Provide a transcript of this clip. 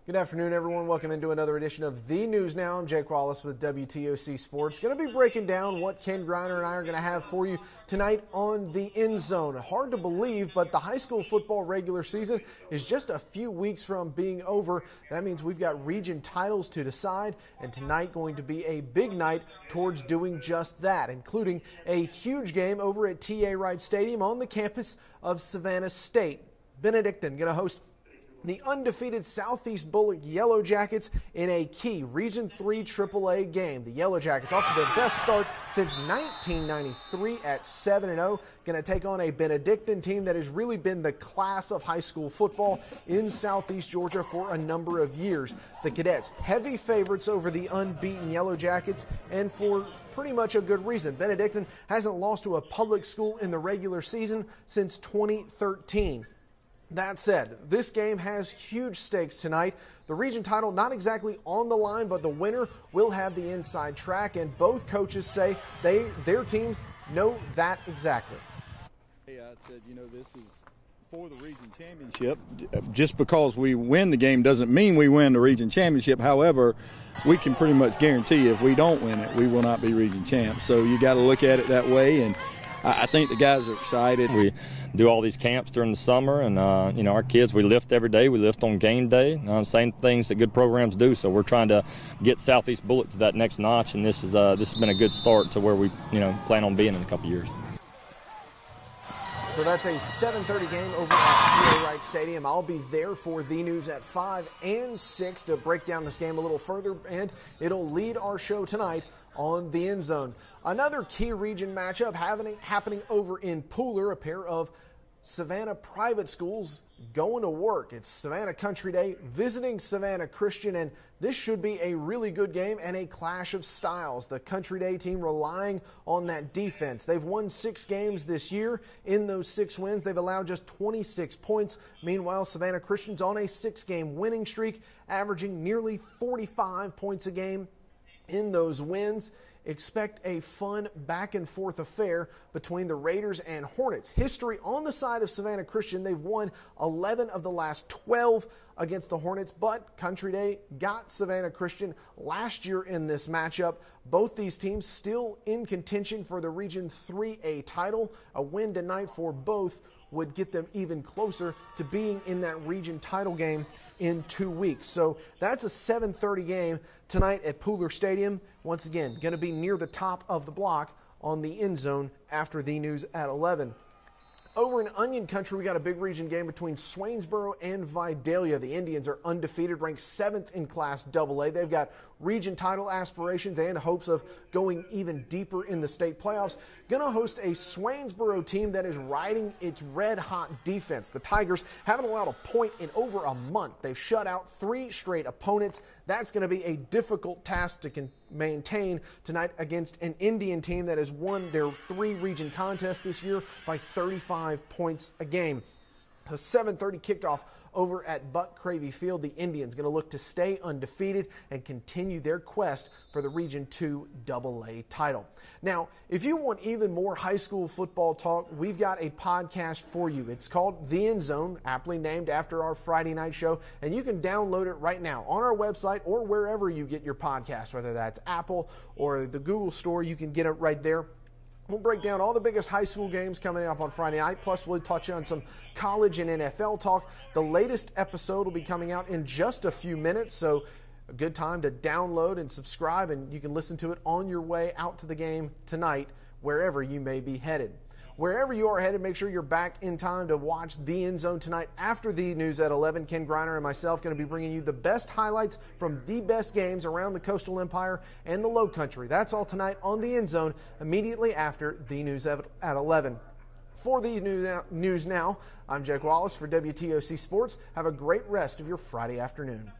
Good afternoon, everyone. Welcome into another edition of The News Now. I'm Jake Wallace with WTOC Sports. Going to be breaking down what Ken Greiner and I are going to have for you tonight on The End Zone. Hard to believe, but the high school football regular season is just a few weeks from being over. That means we've got region titles to decide, and tonight going to be a big night towards doing just that, including a huge game over at T.A. Wright Stadium on the campus of Savannah State. Benedictine going to host the undefeated Southeast Bullock Yellow Jackets in a key Region 3 AAA game. The Yellow Jackets off to their best start since 1993 at 7-0. Going to take on a Benedictine team that has really been the class of high school football in Southeast Georgia for a number of years. The Cadets, heavy favorites over the unbeaten Yellow Jackets, and for pretty much a good reason. Benedictine hasn't lost to a public school in the regular season since 2013. That said, this game has huge stakes tonight. The region title not exactly on the line, but the winner will have the inside track, and both coaches say their teams know that exactly. Hey, I said, this is for the region championship. Just because we win the game doesn't mean we win the region championship. However, we can pretty much guarantee if we don't win it, we will not be region champs. So you got to look at it that way, and I think the guys are excited. We do all these camps during the summer, and our kids, we lift every day. We lift on game day, same things that good programs do. So we're trying to get Southeast Bullock to that next notch, and this has been a good start to where we plan on being in a couple years. So that's a 7:30 game over at T.A. Wright Stadium. I'll be there for the news at 5 and 6 to break down this game a little further, and it'll lead our show tonight on The End Zone. Another key region matchup happening over in Pooler, a pair of Savannah private schools going to work. It's Savannah Country Day visiting Savannah Christian, and this should be a really good game and a clash of styles. The Country Day team relying on that defense. They've won 6 games this year. In those 6 wins, they've allowed just 26 points. Meanwhile, Savannah Christian's on a 6-game winning streak, averaging nearly 45 points a game in those wins. Expect a fun back-and-forth affair between the Raiders and Hornets. History on the side of Savannah Christian. They've won 11 of the last 12 against the Hornets, but Country Day got Savannah Christian last year in this matchup. Both these teams still in contention for the Region 3A title. A win tonight for both would get them even closer to being in that region title game in 2 weeks. So that's a 7:30 game tonight at Pooler Stadium. Once again, going to be near the top of the block on The End Zone after the news at 11. Over in Onion Country, we got a big region game between Swainsboro and Vidalia. The Indians are undefeated, ranked 7th in Class AA. They've got region title aspirations and hopes of going even deeper in the state playoffs. Going to host a Swainsboro team that is riding its red-hot defense. The Tigers haven't allowed a point in over a month. They've shut out 3 straight opponents. That's going to be a difficult task to maintain tonight against an Indian team that has won their 3 region contests this year by 35 points a game. It's a 7:30 kickoff over at Buck Cravey Field. The Indians going to look to stay undefeated and continue their quest for the Region 2 AA title. Now, if you want even more high school football talk, we've got a podcast for you. It's called The End Zone, aptly named after our Friday night show, and you can download it right now on our website or wherever you get your podcast, whether that's Apple or the Google Store. You can get it right there. We'll break down all the biggest high school games coming up on Friday night, plus we'll touch on some college and NFL talk. The latest episode will be coming out in just a few minutes, so a good time to download and subscribe, and you can listen to it on your way out to the game tonight, wherever you may be headed. Wherever you are headed, make sure you're back in time to watch The End Zone tonight after the news at 11. Ken Greiner and myself going to be bringing you the best highlights from the best games around the Coastal Empire and the Low Country. That's all tonight on The End Zone immediately after the news at 11. For the news now, I'm Jake Wallace for WTOC Sports. Have a great rest of your Friday afternoon.